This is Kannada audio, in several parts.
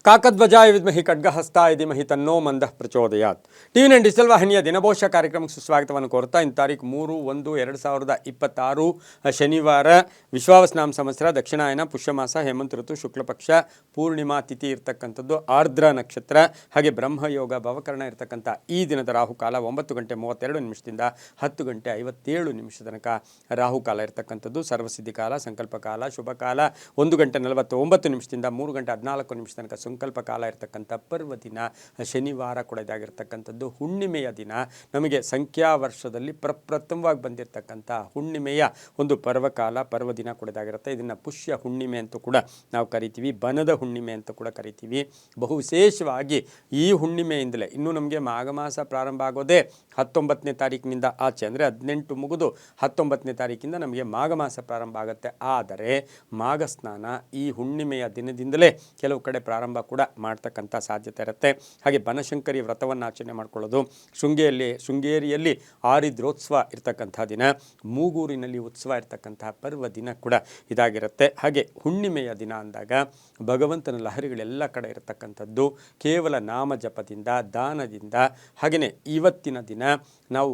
ಕಾಕಧ್ವಜಾಯ ವಿದ್ಮಹಿ ಖಡ್ಗಹಸ್ತಾಯ ಧೀಮಹಿ ತನ್ನೋ ಮಂದಃ ಪ್ರಚೋದಯಾತ್. ಟಿವಿ ನೈನ್ ಡಿಜಿಟಲ್ ವಾಹಿನಿಯ ದಿನಭೋಷ ಕಾರ್ಯಕ್ರಮಕ್ಕೆ ಸುಸ್ವಾಗತವನ್ನು ಕೋರ್ತಾ ಇನ್ನು ತಾರೀಕು 3/1/2026 ಶನಿವಾರ ವಿಶ್ವಾವಸ್ನಾಮ ಸಂವತ್ಸರ ದಕ್ಷಿಣಾಯನ ಪುಷ್ಯಮಾಸ ಹೇಮಂತ ಋತು ಶುಕ್ಲಪಕ್ಷ ಪೂರ್ಣಿಮಾ ತಿಥಿ ಇರತಕ್ಕಂಥದ್ದು ಆರ್ದ್ರ ನಕ್ಷತ್ರ ಹಾಗೆ ಬ್ರಹ್ಮಯೋಗ ಭವಕರಣ ಇರತಕ್ಕಂಥ ಈ ದಿನದ ರಾಹುಕಾಲ 9:32 10 ಗಂಟೆ 57 ತನಕ ರಾಹುಕಾಲ ಇರತಕ್ಕಂಥದ್ದು. ಸರ್ವಸಿದ್ಧಿ ಕಾಲ, ಸಂಕಲ್ಪ ಕಾಲ, ಶುಭ ಕಾಲ 1:49 3 ಗಂಟೆ 14 ತನಕ ಸಂಕಲ್ಪ ಕಾಲ ಇರತಕ್ಕಂಥ ಪರ್ವ ದಿನ ಶನಿವಾರ ಕೂಡ ಇದಾಗಿರ್ತಕ್ಕಂಥದ್ದು. ಹುಣ್ಣಿಮೆಯ ದಿನ ನಮಗೆ ಸಂಖ್ಯಾ ವರ್ಷದಲ್ಲಿ ಪ್ರಪ್ರಥಮವಾಗಿ ಬಂದಿರತಕ್ಕಂಥ ಹುಣ್ಣಿಮೆಯ ಒಂದು ಪರ್ವಕಾಲ ಪರ್ವ ದಿನ ಕೂಡ ಇದಾಗಿರುತ್ತೆ. ಇದನ್ನು ಪುಷ್ಯ ಹುಣ್ಣಿಮೆ ಅಂತ ಕೂಡ ನಾವು ಕರಿತೀವಿ, ಬನದ ಹುಣ್ಣಿಮೆ ಅಂತ ಕೂಡ ಕರಿತೀವಿ. ಬಹು ವಿಶೇಷವಾಗಿ ಈ ಹುಣ್ಣಿಮೆಯಿಂದಲೇ ಇನ್ನು ನಮಗೆ ಮಾಘ ಮಾಸ ಪ್ರಾರಂಭ ಆಗೋದೇ 19ನೇ ತಾರೀಕಿನಿಂದ ಆಚೆ, ಅಂದರೆ 18 ಮುಗಿದು 19ನೇ ತಾರೀಕಿಂದ ನಮಗೆ ಮಾಘ ಮಾಸ ಪ್ರಾರಂಭ ಆಗುತ್ತೆ. ಆದರೆ ಮಾಘ ಸ್ನಾನ ಈ ಹುಣ್ಣಿಮೆಯ ದಿನದಿಂದಲೇ ಕೆಲವು ಕಡೆ ಪ್ರಾರಂಭ ಕೂಡ ಮಾಡ್ತಕ್ಕಂಥ ಸಾಧ್ಯತೆ ಇರುತ್ತೆ. ಹಾಗೆ ಬನಶಂಕರಿ ವ್ರತವನ್ನು ಆಚರಣೆ ಮಾಡ್ಕೊಳ್ಳೋದು, ಶೃಂಗೇರಿಯಲ್ಲಿ ಆರಿದ್ರೋತ್ಸವ ಇರ್ತಕ್ಕಂಥ ದಿನ, ಮೂಗೂರಿನಲ್ಲಿ ಉತ್ಸವ ಇರ್ತಕ್ಕಂತಹ ಪರ್ವ ದಿನ ಕೂಡ ಇದಾಗಿರುತ್ತೆ. ಹಾಗೆ ಹುಣ್ಣಿಮೆಯ ದಿನ ಅಂದಾಗ ಭಗವಂತನ ಲಹರಿಗಳೆಲ್ಲ ಕಡೆ ಇರತಕ್ಕಂಥದ್ದು. ಕೇವಲ ನಾಮ ಜಪದಿಂದ, ದಾನದಿಂದ, ಹಾಗೆಯೇ ಇವತ್ತಿನ ದಿನ ನಾವು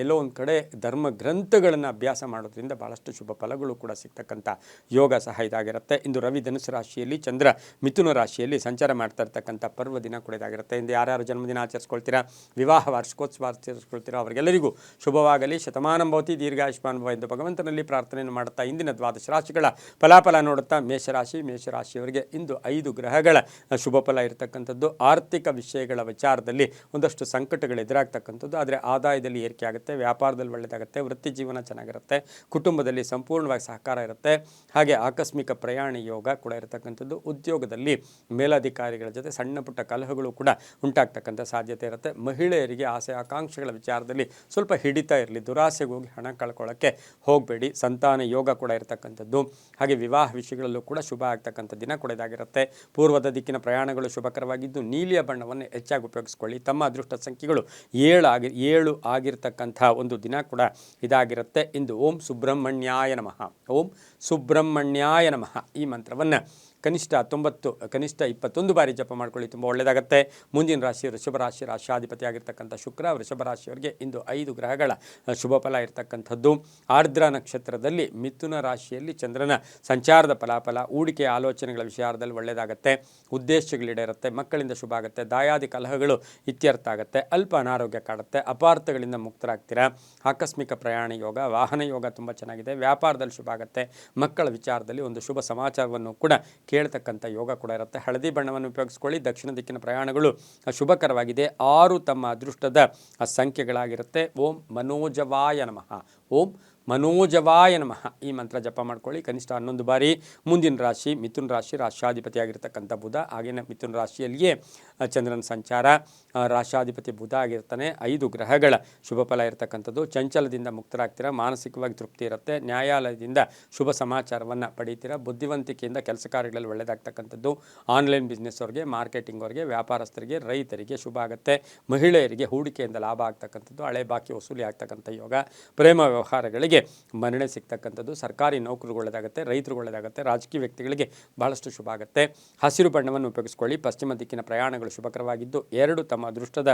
ಎಲ್ಲೋ ಒಂದು ಕಡೆ ಧರ್ಮ ಗ್ರಂಥಗಳನ್ನು ಅಭ್ಯಾಸ ಮಾಡೋದ್ರಿಂದ ಭಾಳಷ್ಟು ಶುಭ ಫಲಗಳು ಕೂಡ ಸಿಗ್ತಕ್ಕಂಥ ಯೋಗ ಸಹ ಇದಾಗಿರುತ್ತೆ. ಇಂದು ರವಿ ಧನುಸು ರಾಶಿಯಲ್ಲಿ, ಚಂದ್ರ ಮಿಥುನ ರಾಶಿಯಲ್ಲಿ ಸಂಚಾರ ಮಾಡ್ತಾ ಇರ್ತಕ್ಕಂಥ ಪರ್ವ ದಿನ ಕೂಡ ಇದಾಗಿರುತ್ತೆ. ಇಂದು ಯಾರ್ಯಾರು ಜನ್ಮದಿನ ಆಚರಿಸ್ಕೊಳ್ತೀರಾ, ವಿವಾಹ ವಾರ್ಷಿಕೋತ್ಸವ ಆಚರಿಸ್ಕೊಳ್ತೀರಾ ಅವರಿಗೆಲ್ಲರಿಗೂ ಶುಭವಾಗಲಿ, ಶತಮಾನಂ ಭವತಿ, ದೀರ್ಘಾಯುಷ್ಮಾನ್ ಭವ ಎಂದು ಭಗವಂತನಲ್ಲಿ ಪ್ರಾರ್ಥನೆಯನ್ನು ಮಾಡುತ್ತಾ ಇಂದಿನ ದ್ವಾದಶ ರಾಶಿಗಳ ಫಲಾಫಲ ನೋಡುತ್ತಾ ಮೇಷರಾಶಿಯವರಿಗೆ ಇಂದು 5 ಗ್ರಹಗಳ ಶುಭ ಫಲ ಇರತಕ್ಕಂಥದ್ದು. ಆರ್ಥಿಕ ವಿಷಯಗಳ ವಿಚಾರದಲ್ಲಿ ಒಂದಷ್ಟು ಸಂಕಟಗಳು ಎದುರಾಗ್ತಕ್ಕಂಥದ್ದು, ಆದರೆ ಆದಾಯದಲ್ಲಿ ಏರಿಕೆ ಆಗುತ್ತೆ, ವ್ಯಾಪಾರದಲ್ಲಿ ಒಳ್ಳೆಯದಾಗುತ್ತೆ, ವೃತ್ತಿ ಜೀವನ ಚೆನ್ನಾಗಿರುತ್ತೆ, ಕುಟುಂಬದಲ್ಲಿ ಸಂಪೂರ್ಣವಾಗಿ ಸಹಕಾರ ಇರುತ್ತೆ. ಹಾಗೆ ಆಕಸ್ಮಿಕ ಪ್ರಯಾಣ ಯೋಗ ಕೂಡ ಇರತಕ್ಕಂಥದ್ದು. ಉದ್ಯೋಗದಲ್ಲಿ ಮೇಲಧಿಕಾರಿಗಳ ಜೊತೆ ಸಣ್ಣ ಪುಟ್ಟ ಕಲಹಗಳು ಕೂಡ ಉಂಟಾಗ್ತಕ್ಕಂಥ ಸಾಧ್ಯತೆ ಇರುತ್ತೆ. ಮಹಿಳೆಯರಿಗೆ ಆಸೆ ಆಕಾಂಕ್ಷೆಗಳ ವಿಚಾರದಲ್ಲಿ ಸ್ವಲ್ಪ ಹಿಡಿತಾ ಇರಲಿ, ದುರಾಸೆಗೆ ಹೋಗಿ ಹಣ ಕಳ್ಕೊಳ್ಳೋಕ್ಕೆ ಹೋಗಬೇಡಿ. ಸಂತಾನ ಯೋಗ ಕೂಡ ಇರತಕ್ಕಂಥದ್ದು. ಹಾಗೆ ವಿವಾಹ ವಿಷಯಗಳಲ್ಲೂ ಕೂಡ ಶುಭ ಆಗ್ತಕ್ಕಂಥ ದಿನ ಕೂಡ ಇದಾಗಿರುತ್ತೆ. ಪೂರ್ವದ ದಿಕ್ಕಿನ ಪ್ರಯಾಣಗಳು ಶುಭಕರವಾಗಿದ್ದು ನೀಲಿಯ ಬಣ್ಣವನ್ನು ಹೆಚ್ಚಾಗಿ ಉಪಯೋಗಿಸ್ಕೊಳ್ಳಿ. ತಮ್ಮ ಅದೃಷ್ಟ ಸಂಖ್ಯೆಗಳು 7 ಆಗಿರ್ತಕ್ಕಂಥ ಒಂದು ದಿನ ಕೂಡ ಇದಾಗಿರುತ್ತೆ. ಇಂದು ಓಂ ಸುಬ್ರಹ್ಮಣ್ಯಾಯ ನಮಃ, ಓಂ ಸುಬ್ರಹ್ಮಣ್ಯಾಯ ನಮಃ ಈ ಮಂತ್ರವನ್ನು ಕನಿಷ್ಠ 21 ಬಾರಿ ಜಪ ಮಾಡ್ಕೊಳ್ಳಿ, ತುಂಬ ಒಳ್ಳೆಯದಾಗುತ್ತೆ. ಮುಂದಿನ ರಾಶಿ ವೃಷಭ ರಾಶಿ, ರಾಶ್ಯಾಧಿಪತಿ ಆಗಿರ್ತಕ್ಕಂಥ ಶುಕ್ರ. ವೃಷಭ ರಾಶಿಯವರಿಗೆ ಇಂದು 5 ಗ್ರಹಗಳ ಶುಭ ಫಲ ಇರತಕ್ಕಂಥದ್ದು. ಆರ್ದ್ರ ನಕ್ಷತ್ರದಲ್ಲಿ ಮಿಥುನ ರಾಶಿಯಲ್ಲಿ ಚಂದ್ರನ ಸಂಚಾರದ ಫಲಾಫಲ. ಹೂಡಿಕೆ ಆಲೋಚನೆಗಳ ವಿಚಾರದಲ್ಲಿ ಒಳ್ಳೆಯದಾಗುತ್ತೆ, ಉದ್ದೇಶಗಳಿಡೇರುತ್ತೆ, ಮಕ್ಕಳಿಂದ ಶುಭ ಆಗುತ್ತೆ, ದಾಯಾದಿ ಕಲಹಗಳು ಇತ್ಯರ್ಥ ಆಗುತ್ತೆ, ಅಲ್ಪ ಅನಾರೋಗ್ಯ ಕಾಡುತ್ತೆ, ಅಪಾರ್ಥಗಳಿಂದ ಮುಕ್ತರಾಗ್ತೀರಾ. ಆಕಸ್ಮಿಕ ಪ್ರಯಾಣ ಯೋಗ, ವಾಹನ ಯೋಗ ತುಂಬ ಚೆನ್ನಾಗಿದೆ, ವ್ಯಾಪಾರದಲ್ಲಿ ಶುಭ ಆಗುತ್ತೆ, ಮಕ್ಕಳ ವಿಚಾರದಲ್ಲಿ ಒಂದು ಶುಭ ಸಮಾಚಾರವನ್ನು ಕೂಡ ಕೇಳ್ತಕ್ಕಂಥ ಯೋಗ ಕೂಡ ಇರುತ್ತೆ. ಹಳದಿ ಬಣ್ಣವನ್ನು ಉಪಯೋಗಿಸ್ಕೊಳ್ಳಿ. ದಕ್ಷಿಣ ದಿಕ್ಕಿನ ಪ್ರಯಾಣಗಳು ಶುಭಕರವಾಗಿದೆ. 6 ತಮ್ಮ ಅದೃಷ್ಟದ ಸಂಖ್ಯೆಗಳಾಗಿರುತ್ತೆ. ಓಂ ಮನೋಜವಾಯ ನಮಃ, ಓಂ ಮನೋಜವಾಯ ನಮಃ ಈ ಮಂತ್ರ ಜಪ ಮಾಡ್ಕೊಳ್ಳಿ ಕನಿಷ್ಠ 11 ಬಾರಿ. ಮುಂದಿನ ರಾಶಿ ಮಿಥುನ ರಾಶಿ, ರಾಶ್ಯಾಧಿಪತಿಯಾಗಿರ್ತಕ್ಕಂಥ ಬುಧ. ಹಾಗೆಯೇ ಮಿಥುನ ರಾಶಿಯಲ್ಲಿಯೇ ಚಂದ್ರನ ಸಂಚಾರ, ರಾಶ್ಯಾಧಿಪತಿ ಬುಧ ಆಗಿರ್ತಾನೆ. 5 ಗ್ರಹಗಳ ಶುಭ ಫಲ ಇರತಕ್ಕಂಥದ್ದು. ಚಂಚಲದಿಂದ ಮುಕ್ತರಾಗ್ತೀರಾ, ಮಾನಸಿಕವಾಗಿ ತೃಪ್ತಿ ಇರುತ್ತೆ, ನ್ಯಾಯಾಲಯದಿಂದ ಶುಭ ಸಮಾಚಾರವನ್ನು ಪಡೀತೀರಾ, ಬುದ್ಧಿವಂತಿಕೆಯಿಂದ ಕೆಲಸ ಕಾರ್ಯಗಳಲ್ಲಿ ಒಳ್ಳೆಯದಾಗ್ತಕ್ಕಂಥದ್ದು. ಆನ್ಲೈನ್ ಬಿಸ್ನೆಸ್ ಅವ್ರಿಗೆ, ಮಾರ್ಕೆಟಿಂಗ್ ಅವ್ರಿಗೆ, ವ್ಯಾಪಾರಸ್ಥರಿಗೆ, ರೈತರಿಗೆ ಶುಭ ಆಗುತ್ತೆ. ಮಹಿಳೆಯರಿಗೆ ಹೂಡಿಕೆಯಿಂದ ಲಾಭ ಆಗ್ತಕ್ಕಂಥದ್ದು, ಹಳೆ ಬಾಕಿ ವಸೂಲಿ ಆಗ್ತಕ್ಕಂಥ ಯೋಗ. ಪ್ರೇಮ ವ್ಯವಹಾರಗಳಿಗೆ ಮನ್ನಣೆ ಸಿಗ್ತಕ್ಕಂಥದ್ದು. ಸರ್ಕಾರಿ ನೌಕರಿಗೆ ಒಳ್ಳೆಯದಾಗುತ್ತೆ, ರೈತರಿಗೆ ಒಳ್ಳೆಯದಾಗುತ್ತೆ, ರಾಜಕೀಯ ವ್ಯಕ್ತಿಗಳಿಗೆ ಬಹಳಷ್ಟು ಶುಭ ಆಗುತ್ತೆ. ಹಸಿರು ಬಣ್ಣವನ್ನು ಉಪಯೋಗಿಸ್ಕೊಳ್ಳಿ. ಪಶ್ಚಿಮ ದಿಕ್ಕಿನ ಪ್ರಯಾಣಗಳು ಶುಭಕರವಾಗಿದ್ದು 2 ತಮ್ಮ ಅದೃಷ್ಟದ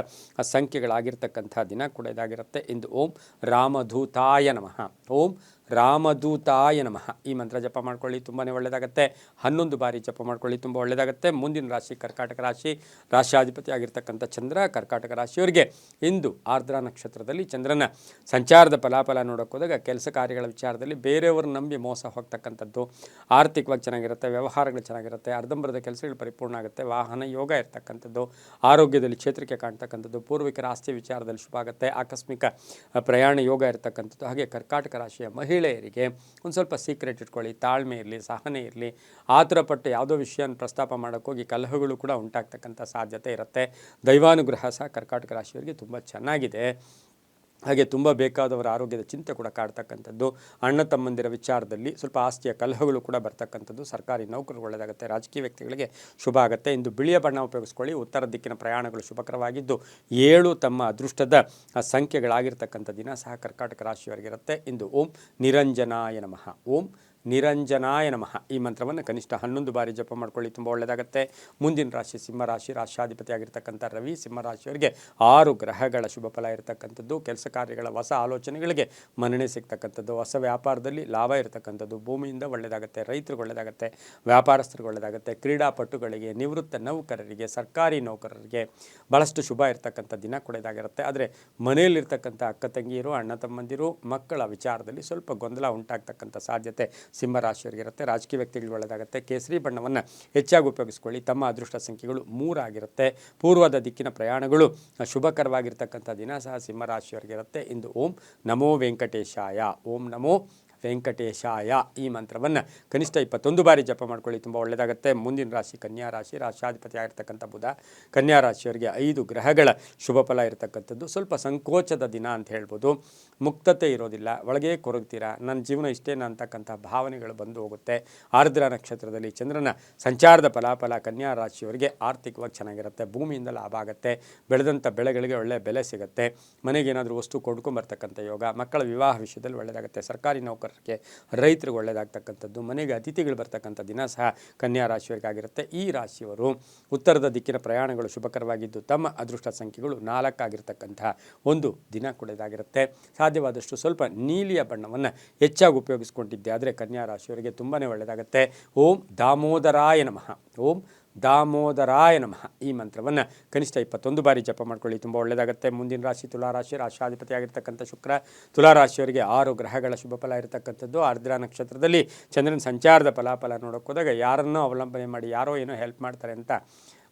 ಸಂಖ್ಯೆಗಳಾಗಿರ್ತಕ್ಕಂಥ ದಿನ ಕೂಡ ಇದಾಗಿರುತ್ತೆ. ಇಂದು ಓಂ ರಾಮಧೂತಾಯ ನಮಃ, ಓಂ ರಾಮದೂತಾಯ ನಮಃ ಈ ಮಂತ್ರ ಜಪ ಮಾಡ್ಕೊಳ್ಳಿ, ತುಂಬಾ ಒಳ್ಳೆಯದಾಗುತ್ತೆ. 11 ಬಾರಿ ಜಪ ಮಾಡ್ಕೊಳ್ಳಿ, ತುಂಬ ಒಳ್ಳೆಯದಾಗುತ್ತೆ. ಮುಂದಿನ ರಾಶಿ ಕರ್ಕಾಟಕ ರಾಶಿ, ರಾಶ್ಯಾಧಿಪತಿ ಆಗಿರ್ತಕ್ಕಂಥ ಚಂದ್ರ. ಕರ್ಕಾಟಕ ರಾಶಿಯವರಿಗೆ ಇಂದು ಆರ್ದ್ರ ನಕ್ಷತ್ರದಲ್ಲಿ ಚಂದ್ರನ ಸಂಚಾರದ ಫಲಾಫಲ ನೋಡೋಕೆ ಹೋದಾಗ ಕೆಲಸ ಕಾರ್ಯಗಳ ವಿಚಾರದಲ್ಲಿ ಬೇರೆಯವರು ನಂಬಿ ಮೋಸ ಹೋಗ್ತಕ್ಕಂಥದ್ದು. ಆರ್ಥಿಕವಾಗಿ ಚೆನ್ನಾಗಿರುತ್ತೆ, ವ್ಯವಹಾರಗಳು ಚೆನ್ನಾಗಿರುತ್ತೆ, ಅರ್ಧಂಬರ್ಧ ಕೆಲಸಗಳು ಪರಿಪೂರ್ಣ ಆಗುತ್ತೆ, ವಾಹನ ಯೋಗ ಇರ್ತಕ್ಕಂಥದ್ದು, ಆರೋಗ್ಯದಲ್ಲಿ ಚೇತರಿಕೆ ಕಾಣ್ತಕ್ಕಂಥದ್ದು, ಪೂರ್ವಿಕರ ಆಸ್ತಿ ವಿಚಾರದಲ್ಲಿ ಶುಭ ಆಗುತ್ತೆ, ಆಕಸ್ಮಿಕ ಪ್ರಯಾಣ ಯೋಗ ಇರ್ತಕ್ಕಂಥದ್ದು. ಹಾಗೆ ಕರ್ಕಾಟಕ ರಾಶಿಯ ಮಹಿಳೆಯರಿಗೆ ಒಂದು ಸ್ವಲ್ಪ ಸೀಕ್ರೆಟ್ ಇಟ್ಕೊಳ್ಳಿ, ತಾಳ್ಮೆ ಇರಲಿ, ಸಹನೆ ಇರಲಿ. ಆತುರಪಟ್ಟು ಯಾವುದೋ ವಿಷಯನ ಪ್ರಸ್ತಾಪ ಮಾಡೋಕ್ಕೋಗಿ ಕಲಹಗಳು ಕೂಡ ಉಂಟಾಗ್ತಕ್ಕಂಥ ಸಾಧ್ಯತೆ ಇರುತ್ತೆ. ದೈವಾನುಗ್ರಹ ಸಹ ಕರ್ಕಾಟಕ ರಾಶಿಯವರಿಗೆ ತುಂಬ ಚೆನ್ನಾಗಿದೆ. ಹಾಗೆ ತುಂಬ ಬೇಕಾದವರ ಆರೋಗ್ಯದ ಚಿಂತೆ ಕೂಡ ಕಾಡ್ತಕ್ಕಂಥದ್ದು. ಅಣ್ಣ ತಮ್ಮಂದಿರ ವಿಚಾರದಲ್ಲಿ ಸ್ವಲ್ಪ ಆಸ್ತಿಯ ಕಲಹಗಳು ಕೂಡ ಬರ್ತಕ್ಕಂಥದ್ದು. ಸರ್ಕಾರಿ ನೌಕರರು ಒಳ್ಳೆಯದಾಗುತ್ತೆ, ರಾಜಕೀಯ ವ್ಯಕ್ತಿಗಳಿಗೆ ಶುಭ ಆಗುತ್ತೆ. ಇಂದು ಬಿಳಿಯ ಬಣ್ಣ ಉಪಯೋಗಿಸ್ಕೊಳ್ಳಿ. ಉತ್ತರ ದಿಕ್ಕಿನ ಪ್ರಯಾಣಗಳು ಶುಭಕರವಾಗಿದ್ದು 7 ತಮ್ಮ ಅದೃಷ್ಟದ ಸಂಖ್ಯೆಗಳಾಗಿರ್ತಕ್ಕಂಥ ದಿನ ಸಹ ಕರ್ಕಾಟಕ ರಾಶಿಯವರಿಗಿರುತ್ತೆ. ಇಂದು ಓಂ ನಿರಂಜನಾಯ ನಮಃ, ಓಂ ನಿರಂಜನಾಯ ನಮಃ ಈ ಮಂತ್ರವನ್ನು ಕನಿಷ್ಠ 11 ಬಾರಿ ಜಪ ಮಾಡ್ಕೊಳ್ಳಿ, ತುಂಬ ಒಳ್ಳೆಯದಾಗುತ್ತೆ. ಮುಂದಿನ ರಾಶಿ ಸಿಂಹರಾಶಿ. ರಾಶಾಧಿಪತಿ ಆಗಿರ್ತಕ್ಕಂಥ ರವಿ ಸಿಂಹರಾಶಿಯವರಿಗೆ 6 ಗ್ರಹಗಳ ಶುಭ ಫಲ ಇರತಕ್ಕಂಥದ್ದು. ಕೆಲಸ ಕಾರ್ಯಗಳ ಹೊಸ ಆಲೋಚನೆಗಳಿಗೆ ಮನ್ನಣೆ ಸಿಗ್ತಕ್ಕಂಥದ್ದು, ಹೊಸ ವ್ಯಾಪಾರದಲ್ಲಿ ಲಾಭ ಇರತಕ್ಕಂಥದ್ದು, ಭೂಮಿಯಿಂದ ಒಳ್ಳೆಯದಾಗುತ್ತೆ, ರೈತರಿಗೆ ಒಳ್ಳೆಯದಾಗುತ್ತೆ, ವ್ಯಾಪಾರಸ್ಥರಿಗೆ ಒಳ್ಳೆಯದಾಗುತ್ತೆ, ಕ್ರೀಡಾಪಟುಗಳಿಗೆ, ನಿವೃತ್ತ ನೌಕರರಿಗೆ, ಸರ್ಕಾರಿ ನೌಕರರಿಗೆ ಭಾಳಷ್ಟು ಶುಭ ಇರತಕ್ಕಂಥ ದಿನ ಕೂಡ ಇದಾಗಿರುತ್ತೆ. ಆದರೆ ಮನೆಯಲ್ಲಿರ್ತಕ್ಕಂಥ ಅಕ್ಕ ತಂಗಿಯರು, ಅಣ್ಣ ತಮ್ಮಂದಿರು, ಮಕ್ಕಳ ವಿಚಾರದಲ್ಲಿ ಸ್ವಲ್ಪ ಗೊಂದಲ ಉಂಟಾಗ್ತಕ್ಕಂಥ ಸಾಧ್ಯತೆ ಸಿಂಹರಾಶಿಯವರಿಗಿರುತ್ತೆ. ರಾಜಕೀಯ ವ್ಯಕ್ತಿಗಳು ಒಳ್ಳೆಯದಾಗುತ್ತೆ. ಕೇಸರಿ ಬಣ್ಣವನ್ನು ಹೆಚ್ಚಾಗಿ ಉಪಯೋಗಿಸ್ಕೊಳ್ಳಿ. ತಮ್ಮ ಅದೃಷ್ಟ ಸಂಖ್ಯೆಗಳು 3 ಆಗಿರುತ್ತೆ. ಪೂರ್ವದ ದಿಕ್ಕಿನ ಪ್ರಯಾಣಗಳು ಶುಭಕರವಾಗಿರ್ತಕ್ಕಂಥ ದಿನ ಸಹ ಸಿಂಹರಾಶಿಯವರಿಗಿರುತ್ತೆ. ಇಂದು ಓಂ ನಮೋ ವೆಂಕಟೇಶಾಯ, ಓಂ ನಮೋ ವೆಂಕಟೇಶಾಯ ಈ ಮಂತ್ರವನ್ನು ಕನಿಷ್ಠ 21 ಬಾರಿ ಜಪ ಮಾಡ್ಕೊಳ್ಳಿ, ತುಂಬ ಒಳ್ಳೆಯದಾಗುತ್ತೆ. ಮುಂದಿನ ರಾಶಿ ಕನ್ಯಾ ರಾಶಿ. ರಾಶಾಧಿಪತಿ ಆಗಿರ್ತಕ್ಕಂಥ ಬುಧ. ಕನ್ಯಾ ರಾಶಿಯವರಿಗೆ 5 ಗ್ರಹಗಳ ಶುಭ ಫಲ ಇರತಕ್ಕಂಥದ್ದು. ಸ್ವಲ್ಪ ಸಂಕೋಚದ ದಿನ ಅಂತ ಹೇಳ್ಬೋದು. ಮುಕ್ತತೆ ಇರೋದಿಲ್ಲ, ಒಳಗೆ ಕೊರಗ್ತೀರಾ, ನನ್ನ ಜೀವನ ಇಷ್ಟೇನ ಅಂತಕ್ಕಂಥ ಭಾವನೆಗಳು ಬಂದು ಹೋಗುತ್ತೆ. ಆರ್ದ್ರ ನಕ್ಷತ್ರದಲ್ಲಿ ಚಂದ್ರನ ಸಂಚಾರದ ಫಲಾಫಲ ಕನ್ಯಾ ರಾಶಿಯವರಿಗೆ ಆರ್ಥಿಕವಾಗಿ ಚೆನ್ನಾಗಿರುತ್ತೆ. ಭೂಮಿಯಿಂದ ಲಾಭ ಆಗುತ್ತೆ. ಬೆಳೆದಂಥ ಬೆಳೆಗಳಿಗೆ ಒಳ್ಳೆಯ ಬೆಲೆ ಸಿಗುತ್ತೆ. ಮನೆಗೆ ಏನಾದರೂ ವಸ್ತು ಕೊಂಡ್ಕೊಂಬರ್ತಕ್ಕಂಥ ಯೋಗ. ಮಕ್ಕಳ ವಿವಾಹ ವಿಷಯದಲ್ಲಿ ಒಳ್ಳೆಯದಾಗುತ್ತೆ. ಸರ್ಕಾರಿ ನೌಕರರಿಗೆ, ರೈತರಿಗೆ ಒಳ್ಳೆಯದಾಗ್ತಕ್ಕಂಥದ್ದು. ಮನೆಗೆ ಅತಿಥಿಗಳು ಬರ್ತಕ್ಕಂಥ ದಿನ ಸಹ ಕನ್ಯಾ ರಾಶಿಯವರಿಗಾಗಿರುತ್ತೆ. ಈ ರಾಶಿಯವರು ಉತ್ತರದ ದಿಕ್ಕಿನ ಪ್ರಯಾಣಗಳು ಶುಭಕರವಾಗಿದ್ದು ತಮ್ಮ ಅದೃಷ್ಟ ಸಂಖ್ಯೆಗಳು 4 ಆಗಿರ್ತಕ್ಕಂಥ ಒಂದು ದಿನ ಕೂಡ ಇದಾಗಿರುತ್ತೆ. ಸಾಧ್ಯವಾದಷ್ಟು ಸ್ವಲ್ಪ ನೀಲಿಯ ಬಣ್ಣವನ್ನು ಹೆಚ್ಚಾಗಿ ಉಪಯೋಗಿಸ್ಕೊಂಡಿದ್ದೆ ಆದರೆ ಕನ್ಯಾ ರಾಶಿಯವರಿಗೆ ತುಂಬಾ ಒಳ್ಳೆಯದಾಗುತ್ತೆ. ಓಂ ದಾಮೋದರಾಯ ನಮಃ, ಓಂ ದಾಮೋದರಾಯ ನಮಃ ಈ ಮಂತ್ರವನ್ನು ಕನಿಷ್ಠ 21 ಬಾರಿ ಜಪ ಮಾಡ್ಕೊಳ್ಳಿ, ತುಂಬ ಒಳ್ಳೆಯದಾಗುತ್ತೆ. ಮುಂದಿನ ರಾಶಿ ತುಲಾರಾಶಿ. ರಾಶಾಧಿಪತಿ ಆಗಿರ್ತಕ್ಕಂಥ ಶುಕ್ರ. ತುಲಾರಾಶಿಯವರಿಗೆ 6 ಗ್ರಹಗಳ ಶುಭ ಫಲ ಇರತಕ್ಕಂಥದ್ದು. ಆರ್ದ್ರ ನಕ್ಷತ್ರದಲ್ಲಿ ಚಂದ್ರನ ಸಂಚಾರದ ಫಲಾಫಲ ನೋಡೋಕೆ ಹೋದಾಗ ಯಾರನ್ನೋ ಅವಲಂಬನೆ ಮಾಡಿ ಯಾರೋ ಏನೋ ಹೆಲ್ಪ್ ಮಾಡ್ತಾರೆ ಅಂತ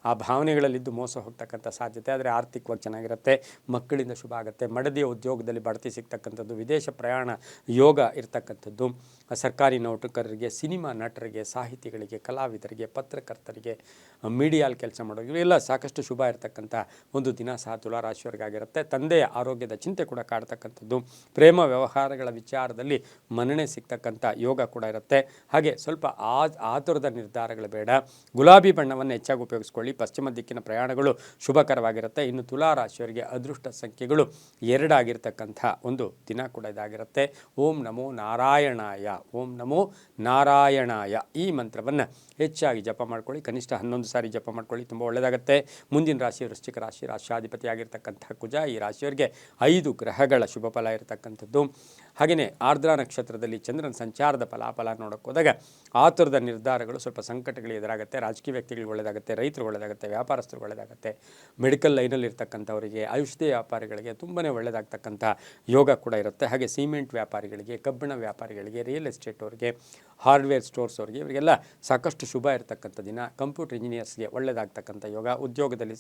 ಆ ಭಾವನೆಗಳಲ್ಲಿದ್ದು ಮೋಸ ಹೋಗ್ತಕ್ಕಂಥ ಸಾಧ್ಯತೆ. ಆದರೆ ಆರ್ಥಿಕವಾಗಿ ಚೆನ್ನಾಗಿರುತ್ತೆ. ಮಕ್ಕಳಿಂದ ಶುಭ ಆಗುತ್ತೆ. ಮಡದಿಯ ಉದ್ಯೋಗದಲ್ಲಿ ಬಡ್ತಿ ಸಿಗ್ತಕ್ಕಂಥದ್ದು. ವಿದೇಶ ಪ್ರಯಾಣ ಯೋಗ ಇರ್ತಕ್ಕಂಥದ್ದು. ಸರ್ಕಾರಿ ನೌಕರರಿಗೆ, ಸಿನಿಮಾ ನಟರಿಗೆ, ಸಾಹಿತಿಗಳಿಗೆ, ಕಲಾವಿದರಿಗೆ, ಪತ್ರಕರ್ತರಿಗೆ, ಮೀಡಿಯಾಲ್ ಕೆಲಸ ಮಾಡೋರು ಇವರೆಲ್ಲ ಸಾಕಷ್ಟು ಶುಭ ಇರತಕ್ಕಂಥ ಒಂದು ದಿನ ಸಹ ತುಲಾರಾಶಿಯವರಿಗಾಗಿರುತ್ತೆ. ತಂದೆಯ ಆರೋಗ್ಯದ ಚಿಂತೆ ಕೂಡ ಕಾಡ್ತಕ್ಕಂಥದ್ದು. ಪ್ರೇಮ ವ್ಯವಹಾರಗಳ ವಿಚಾರದಲ್ಲಿ ಮನ್ನಣೆ ಸಿಗ್ತಕ್ಕಂಥ ಯೋಗ ಕೂಡ ಇರುತ್ತೆ. ಹಾಗೆ ಸ್ವಲ್ಪ ಆತುರದ ನಿರ್ಧಾರಗಳು ಬೇಡ. ಗುಲಾಬಿ ಬಣ್ಣವನ್ನು ಹೆಚ್ಚಾಗಿ ಉಪಯೋಗಿಸ್ಕೊಳ್ಳಿ. ಪಶ್ಚಿಮ ದಿಕ್ಕಿನ ಪ್ರಯಾಣಗಳು ಶುಭಕರವಾಗಿರುತ್ತೆ. ಇನ್ನು ತುಲಾರಾಶಿಯವರಿಗೆ ಅದೃಷ್ಟ ಸಂಖ್ಯೆಗಳು 2 ಆಗಿರ್ತಕ್ಕಂಥ ಒಂದು ದಿನ ಕೂಡ ಇದಾಗಿರುತ್ತೆ. ಓಂ ನಮೋ ನಾರಾಯಣಾಯ, ಓಂ ನಮೋ ನಾರಾಯಣಾಯ ಈ ಮಂತ್ರವನ್ನು ಹೆಚ್ಚಾಗಿ ಜಪ ಮಾಡ್ಕೊಳ್ಳಿ. ಕನಿಷ್ಠ 11 ಸಾರಿ ಜಪ ಮಾಡ್ಕೊಳ್ಳಿ, ತುಂಬ ಒಳ್ಳೆಯದಾಗುತ್ತೆ. ಮುಂದಿನ ರಾಶಿ ವೃಶ್ಚಿಕ ರಾಶಿ. ರಾಶಾಧಿಪತಿ ಆಗಿರ್ತಕ್ಕಂಥ ಕುಜ. ಈ ರಾಶಿಯವರಿಗೆ 5 ಗ್ರಹಗಳ ಶುಭ ಫಲ ಇರತಕ್ಕಂಥದ್ದು. ಹಾಗೆಯೇ ಆರ್ದ್ರ ನಕ್ಷತ್ರದಲ್ಲಿ ಚಂದ್ರನ ಸಂಚಾರದ ಫಲಾಫಲ ನೋಡೋಕೆ ಹೋದಾಗ ಆತುರದ ನಿರ್ಧಾರಗಳು ಸ್ವಲ್ಪ ಸಂಕಟಗಳು ಎದುರಾಗುತ್ತೆ. ರಾಜಕೀಯ ವ್ಯಕ್ತಿಗಳಿಗೆ ಒಳ್ಳೆಯದಾಗುತ್ತೆ, ರೈತರು ಒಳ್ಳೆಯದಾಗುತ್ತೆ, ವ್ಯಾಪಾರಸ್ಥರು ಒಳ್ಳೆಯದಾಗುತ್ತೆ, ಮೆಡಿಕಲ್ ಲೈನಲ್ಲಿ ಇರ್ತಕ್ಕಂಥವರಿಗೆ, ಔಷಧಿ ವ್ಯಾಪಾರಿಗಳಿಗೆ ತುಂಬಾ ಒಳ್ಳೆಯದಾಗ್ತಕ್ಕಂಥ ಯೋಗ ಕೂಡ ಇರುತ್ತೆ. ಹಾಗೆ ಸಿಮೆಂಟ್ ವ್ಯಾಪಾರಿಗಳಿಗೆ, ಕಬ್ಬಿಣ ವ್ಯಾಪಾರಿಗಳಿಗೆ, ರಿಯಲ್ ಎಸ್ಟೇಟ್ ಅವರಿಗೆ, ಹಾರ್ಡ್ವೇರ್ ಸ್ಟೋರ್ಸ್ ಅವರಿಗೆ ಇವರಿಗೆಲ್ಲ ಸಾಕಷ್ಟು ಶುಭ ಇರತಕ್ಕಂಥ ದಿನ. ಕಂಪ್ಯೂಟರ್ ಇಂಜಿನಿಯರ್ಸ್ಗೆ ಒಳ್ಳೆಯದಾಗ್ತಕ್ಕಂಥ ಯೋಗ. ಉದ್ಯೋಗದಲ್ಲಿ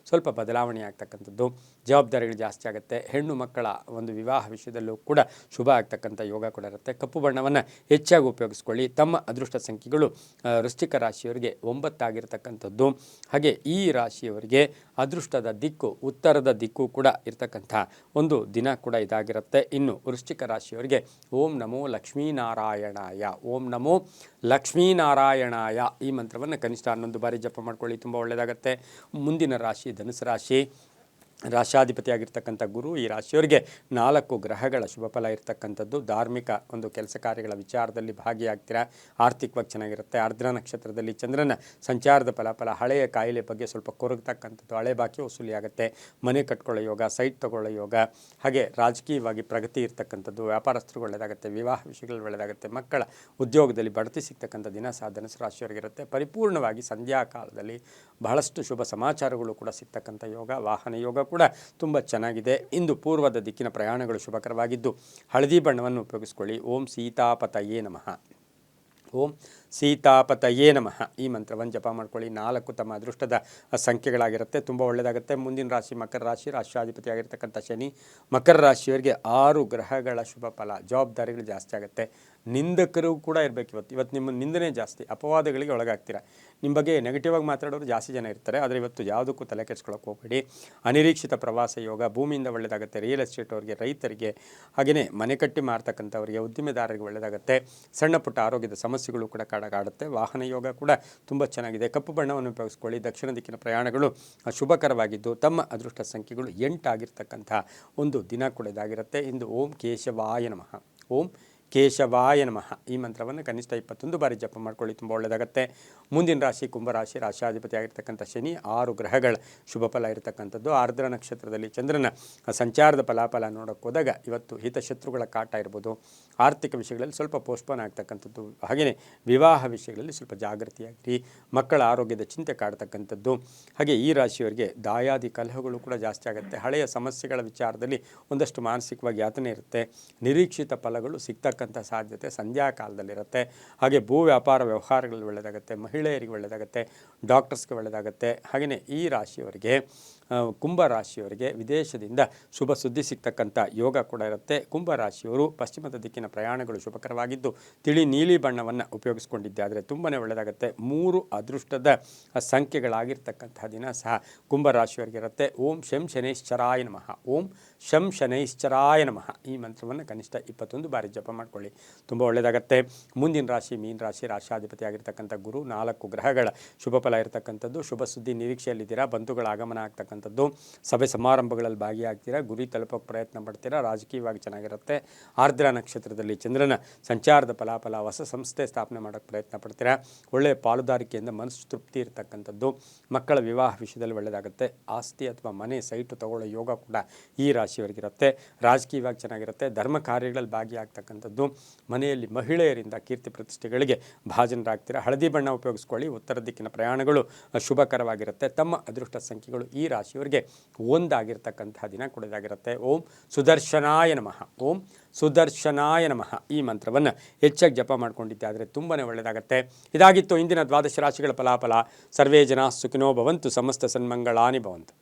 ಸ್ವಲ್ಪ ಬದಲಾವಣೆ ಆಗ್ತಕ್ಕಂಥದ್ದು. ಜವಾಬ್ದಾರಿಗಳು ಜಾಸ್ತಿ ಆಗುತ್ತೆ. ಹೆಣ್ಣು ಮಕ್ಕಳ ಒಂದು ವಿವಾಹ ವಿಷಯದಲ್ಲೂ ಕೂಡ ಶುಭ ಆಗ್ತಕ್ಕಂಥ ಯೋಗ ಕೂಡ ಇರುತ್ತೆ. ಕಪ್ಪು ಬಣ್ಣವನ್ನು ಹೆಚ್ಚಾಗಿ ಉಪಯೋಗಿಸ್ಕೊಳ್ಳಿ. ತಮ್ಮ ಅದೃಷ್ಟ ಸಂಖ್ಯೆಗಳು ವೃಶ್ಚಿಕ ರಾಶಿಯವರಿಗೆ 9 ಆಗಿರ್ತಕ್ಕಂಥದ್ದು. ಹಾಗೆ ಈ ರಾಶಿಯವರಿಗೆ ಅದೃಷ್ಟದ ದಿಕ್ಕು ಉತ್ತರದ ದಿಕ್ಕು ಕೂಡ ಇರ್ತಕ್ಕಂಥ ಒಂದು ದಿನ ಕೂಡ ಇದಾಗಿರುತ್ತೆ. ಇನ್ನು ವೃಶ್ಚಿಕ ರಾಶಿಯವರಿಗೆ ಓಂ ನಮೋ ಲಕ್ಷ್ಮೀನಾರಾಯಣಾಯ, ಓಂ ನಮೋ ಲಕ್ಷ್ಮೀನಾರಾಯಣಾಯ ಈ ಮಂತ್ರವನ್ನು ಕನಿಷ್ಠ 11 ಬಾರಿ ಜಪ ಮಾಡ್ಕೊಳ್ಳಿ, ತುಂಬ ಒಳ್ಳೆಯದಾಗುತ್ತೆ. ಮುಂದಿನ ರಾಶಿ ಧನುಸು ರಾಶಿ. ರಾಶಾಧಿಪತಿಯಾಗಿರ್ತಕ್ಕಂಥ ಗುರು. ಈ ರಾಶಿಯವರಿಗೆ 4 ಗ್ರಹಗಳ ಶುಭ ಫಲ ಇರತಕ್ಕಂಥದ್ದು. ಧಾರ್ಮಿಕ ಒಂದು ಕೆಲಸ ಕಾರ್ಯಗಳ ವಿಚಾರದಲ್ಲಿ ಭಾಗಿಯಾಗ್ತೀರಾ. ಆರ್ಥಿಕವಾಗಿ ಚೆನ್ನಾಗಿರುತ್ತೆ. ಆರ್ದ್ರ ನಕ್ಷತ್ರದಲ್ಲಿ ಚಂದ್ರನ ಸಂಚಾರದ ಫಲಾಫಲ ಹಳೆಯ ಕಾಯಿಲೆ ಬಗ್ಗೆ ಸ್ವಲ್ಪ ಕೊರಗತಕ್ಕಂಥದ್ದು. ಹಳೆ ಬಾಕಿ ವಸೂಲಿ ಆಗುತ್ತೆ. ಮನೆ ಕಟ್ಕೊಳ್ಳೋ ಯೋಗ, ಸೈಟ್ ತಗೊಳ್ಳೋ ಯೋಗ. ಹಾಗೆ ರಾಜಕೀಯವಾಗಿ ಪ್ರಗತಿ ಇರ್ತಕ್ಕಂಥದ್ದು. ವ್ಯಾಪಾರಸ್ಥರು ಒಳ್ಳೆಯದಾಗುತ್ತೆ. ವಿವಾಹ ವಿಷಯಗಳು ಒಳ್ಳೆಯದಾಗುತ್ತೆ. ಮಕ್ಕಳ ಉದ್ಯೋಗದಲ್ಲಿ ಬಡ್ತಿ ಸಿಗ್ತಕ್ಕಂಥ ದಿನ ಸಹ ಧನುಸು ರಾಶಿಯವರಿಗಿರುತ್ತೆ. ಪರಿಪೂರ್ಣವಾಗಿ ಸಂಧ್ಯಾ ಕಾಲದಲ್ಲಿ ಬಹಳಷ್ಟು ಶುಭ ಸಮಾಚಾರಗಳು ಕೂಡ ಸಿಗ್ತಕ್ಕಂಥ ಯೋಗ. ವಾಹನ ಯೋಗ ಕೂಡ ತುಂಬ ಚೆನ್ನಾಗಿದೆ. ಇಂದು ಪೂರ್ವದ ದಿಕ್ಕಿನ ಪ್ರಯಾಣಗಳು ಶುಭಕರವಾಗಿದ್ದು ಹಳದಿ ಬಣ್ಣವನ್ನು ಉಪಯೋಗಿಸ್ಕೊಳ್ಳಿ. ಓಂ ಸೀತಾಪತಯೇ ನಮಃ, ಓಂ ಸೀತಾಪತಯೇ ನಮಃ ಈ ಮಂತ್ರವನ್ನು ಜಪ ಮಾಡ್ಕೊಳ್ಳಿ. 4 ತಮ್ಮ ಅದೃಷ್ಟದ ಸಂಖ್ಯೆಗಳಾಗಿರುತ್ತೆ, ತುಂಬ ಒಳ್ಳೆಯದಾಗುತ್ತೆ. ಮುಂದಿನ ರಾಶಿ ಮಕರ ರಾಶಿ. ರಾಶಿಯಾಧಿಪತಿ ಆಗಿರ್ತಕ್ಕಂಥ ಶನಿ. ಮಕರ ರಾಶಿಯವರಿಗೆ 6 ಗ್ರಹಗಳ ಶುಭ ಫಲ. ಜವಾಬ್ದಾರಿಗಳು ಜಾಸ್ತಿ ಆಗುತ್ತೆ. ನಿಂದಕರು ಕೂಡ ಇರಬೇಕು. ಇವತ್ತು ನಿಮ್ಮ ನಿಂದನೆ ಜಾಸ್ತಿ, ಅಪವಾದಗಳಿಗೆ ಒಳಗಾಗ್ತೀರಾ. ನಿಮ್ಮ ಬಗ್ಗೆ ನೆಗೆಟಿವ್ ಆಗಿ ಮಾತಾಡೋರು ಜಾಸ್ತಿ ಜನ ಇರ್ತಾರೆ. ಆದರೆ ಇವತ್ತು ಯಾವುದಕ್ಕೂ ತಲೆ ಕೆಡಿಸ್ಕೊಳ್ಳೋಕೆ ಹೋಗಬೇಡಿ. ಅನಿರೀಕ್ಷಿತ ಪ್ರವಾಸ ಯೋಗ. ಭೂಮಿಯಿಂದ ಒಳ್ಳೆಯದಾಗುತ್ತೆ. ರಿಯಲ್ ಎಸ್ಟೇಟ್ ಅವರಿಗೆ, ರೈತರಿಗೆ, ಹಾಗೆಯೇ ಮನೆ ಕಟ್ಟಿ ಮಾರ್ತಕ್ಕಂಥವರಿಗೆ, ಉದ್ದಿಮೆದಾರರಿಗೆ ಒಳ್ಳೆಯದಾಗುತ್ತೆ. ಸಣ್ಣ ಪುಟ್ಟ ಆರೋಗ್ಯದ ಸಮಸ್ಯೆಗಳು ಕೂಡ ಕಾಡುತ್ತೆ. ವಾಹನ ಯೋಗ ಕೂಡ ತುಂಬ ಚೆನ್ನಾಗಿದೆ. ಕಪ್ಪು ಬಣ್ಣವನ್ನು ಉಪಯೋಗಿಸ್ಕೊಳ್ಳಿ. ದಕ್ಷಿಣ ದಿಕ್ಕಿನ ಪ್ರಯಾಣಗಳು ಶುಭಕರವಾಗಿದ್ದು ತಮ್ಮ ಅದೃಷ್ಟ ಸಂಖ್ಯೆಗಳು 8 ಆಗಿರ್ತಕ್ಕಂಥ ಒಂದು ದಿನ ಕೂಡ ಇದಾಗಿರುತ್ತೆ. ಇಂದು ಓಂ ಕೇಶವಾಯ ನಮಃ, ಓಂ ಕೇಶವಾಯ ನಮಃ ಈ ಮಂತ್ರವನ್ನು ಕನಿಷ್ಠ 21 ಬಾರಿ ಜಪ ಮಾಡ್ಕೊಳ್ಳಿ, ತುಂಬ ಒಳ್ಳೆಯದಾಗುತ್ತೆ. ಮುಂದಿನ ರಾಶಿ ಕುಂಭರಾಶಿ, ರಾಶಾಧಿಪತಿ ಆಗಿರ್ತಕ್ಕಂಥ ಶನಿ, 6 ಗ್ರಹಗಳ ಶುಭ ಫಲ ಇರತಕ್ಕಂಥದ್ದು. ಆರ್ದ್ರ ನಕ್ಷತ್ರದಲ್ಲಿ ಚಂದ್ರನ ಸಂಚಾರದ ಫಲಾಫಲ ನೋಡೋಕೆ ಹೋದಾಗ ಇವತ್ತು ಹಿತಶತ್ರುಗಳ ಕಾಟ ಇರ್ಬೋದು, ಆರ್ಥಿಕ ವಿಷಯಗಳಲ್ಲಿ ಸ್ವಲ್ಪ ಪೋಸ್ಟ್ಪೋನ್ ಆಗ್ತಕ್ಕಂಥದ್ದು, ಹಾಗೆಯೇ ವಿವಾಹ ವಿಷಯಗಳಲ್ಲಿ ಸ್ವಲ್ಪ ಜಾಗೃತಿಯಾಗಿರಿ, ಮಕ್ಕಳ ಆರೋಗ್ಯದ ಚಿಂತೆ ಕಾಡ್ತಕ್ಕಂಥದ್ದು. ಹಾಗೆ ಈ ರಾಶಿಯವರಿಗೆ ದಾಯಾದಿ ಕಲಹಗಳು ಕೂಡ ಜಾಸ್ತಿ ಆಗುತ್ತೆ. ಹಳೆಯ ಸಮಸ್ಯೆಗಳ ವಿಚಾರದಲ್ಲಿ ಒಂದಷ್ಟು ಮಾನಸಿಕವಾಗಿ ಯಾತನೆ ಇರುತ್ತೆ. ನಿರೀಕ್ಷಿತ ಫಲಗಳು ಸಿಗ್ತಕ್ಕಂಥ ಸಾಧ್ಯತೆ ಸಂಧ್ಯಾ ಕಾಲದಲ್ಲಿರುತ್ತೆ. ಹಾಗೆ ಭೂ ವ್ಯಾಪಾರ ವ್ಯವಹಾರಗಳಲ್ಲಿ ಒಳ್ಳೆಯದಾಗುತ್ತೆ, ಮಹಿಳೆಯರಿಗೆ ಒಳ್ಳೆಯದಾಗುತ್ತೆ, ಡಾಕ್ಟರ್ಸ್ಗೆ ಒಳ್ಳೆಯದಾಗುತ್ತೆ. ಹಾಗೆಯೇ ಈ ರಾಶಿಯವರಿಗೆ ಕುಂಭ ರಾಶಿಯವರಿಗೆ ವಿದೇಶದಿಂದ ಶುಭ ಸುದ್ದಿ ಸಿಗ್ತಕ್ಕಂಥ ಯೋಗ ಕೂಡ ಇರುತ್ತೆ. ಕುಂಭ ರಾಶಿಯವರು ಪಶ್ಚಿಮದ ದಿಕ್ಕಿನ ಪ್ರಯಾಣಗಳು ಶುಭಕರವಾಗಿದ್ದು ತಿಳಿ ನೀಲಿ ಬಣ್ಣವನ್ನು ಉಪಯೋಗಿಸ್ಕೊಂಡಿದ್ದೆ ಆದರೆ ತುಂಬಾ ಒಳ್ಳೆಯದಾಗುತ್ತೆ. 3 ಅದೃಷ್ಟದ ಸಂಖ್ಯೆಗಳಾಗಿರ್ತಕ್ಕಂತಹ ದಿನ ಸಹ ಕುಂಭ ರಾಶಿಯವರಿಗೆ ಇರುತ್ತೆ. ಓಂ ಶಂ ಶನೈಶ್ಚರಾಯ ನಮಃ, ಓಂ ಶಂ ಶನೈಶ್ಚರಾಯ ನಮಃ ಈ ಮಂತ್ರವನ್ನು ಕನಿಷ್ಠ 21 ಬಾರಿ ಜಪ ಮಾಡ್ಕೊಳ್ಳಿ, ತುಂಬ ಒಳ್ಳೆಯದಾಗುತ್ತೆ. ಮುಂದಿನ ರಾಶಿ ಮೀನ ರಾಶಿ, ರಾಶಾಧಿಪತಿ ಆಗಿರ್ತಕ್ಕಂಥ ಗುರು, 4 ಗ್ರಹಗಳ ಶುಭ ಫಲ ಇರತಕ್ಕಂಥದ್ದು. ಶುಭ ಸುದ್ದಿ ನಿರೀಕ್ಷೆಯಲ್ಲಿದ್ದೀರಾ, ಬಂಧುಗಳ ಆಗಮನ ಆಗ್ತಕ್ಕಂಥದ್ದು, ಸಭೆ ಸಮಾರಂಭಗಳಲ್ಲಿ ಭಾಗಿಯಾಗ್ತೀರಾ, ಗುರಿ ತಲುಪೋಕೆ ಪ್ರಯತ್ನ ಪಡ್ತೀರಾ, ರಾಜಕೀಯವಾಗಿ ಚೆನ್ನಾಗಿರುತ್ತೆ. ಆರ್ದ್ರ ನಕ್ಷತ್ರದಲ್ಲಿ ಚಂದ್ರನ ಸಂಚಾರದ ಫಲಾಫಲ, ಹೊಸ ಸಂಸ್ಥೆ ಸ್ಥಾಪನೆ ಮಾಡೋಕ್ಕೆ ಪ್ರಯತ್ನ ಪಡ್ತೀರಾ, ಒಳ್ಳೆಯ ಪಾಲುದಾರಿಕೆಯಿಂದ ಮನಸ್ಸು ತೃಪ್ತಿ ಇರತಕ್ಕಂಥದ್ದು, ಮಕ್ಕಳ ವಿವಾಹ ವಿಷಯದಲ್ಲಿ ಒಳ್ಳೆಯದಾಗುತ್ತೆ. ಆಸ್ತಿ ಅಥವಾ ಮನೆ ಸೈಟು ತಗೊಳ್ಳೋ ಯೋಗ ಕೂಡ ಈ ರಾಶಿಯವರಿಗಿರುತ್ತೆ. ರಾಜಕೀಯವಾಗಿ ಚೆನ್ನಾಗಿರುತ್ತೆ, ಧರ್ಮ ಕಾರ್ಯಗಳಲ್ಲಿ ಭಾಗಿಯಾಗ್ತಕ್ಕಂಥದ್ದು, ಮನೆಯಲ್ಲಿ ಮಹಿಳೆಯರಿಂದ ಕೀರ್ತಿ ಪ್ರತಿಷ್ಠೆಗಳಿಗೆ ಭಾಜನರಾಗ್ತೀರಾ. ಹಳದಿ ಬಣ್ಣ ಉಪಯೋಗಿಸ್ಕೊಳ್ಳಿ, ಉತ್ತರ ದಿಕ್ಕಿನ ಪ್ರಯಾಣಗಳು ಶುಭಕರವಾಗಿರುತ್ತೆ. ತಮ್ಮ ಅದೃಷ್ಟ ಸಂಖ್ಯೆಗಳು ಈ ರಾಶಿಯವರಿಗೆ 1 ಆಗಿರ್ತಕ್ಕಂತಹ ದಿನ ಕೊಡೋದಾಗಿರುತ್ತೆ. ಓಂ ಸುದರ್ಶನಾಯ ನಮಃ, ಓಂ ಸುದರ್ಶನಾಯ ನಮಃ ಈ ಮಂತ್ರವನ್ನು ಹೆಚ್ಚಾಗಿ ಜಪ ಮಾಡ್ಕೊಂಡಿದ್ದೆ ಆದರೆ ತುಂಬಾ ಒಳ್ಳೆಯದಾಗುತ್ತೆ. ಇದಾಗಿತ್ತು ಇಂದಿನ ದ್ವಾದಶ ರಾಶಿಗಳ ಫಲಾಫಲ. ಸರ್ವೇ ಜನ ಸುಖಿನೋ ಭವಂತು, ಸಮಸ್ತ ಸನ್ಮಂಗಳಾನಿ ಭವಂತು.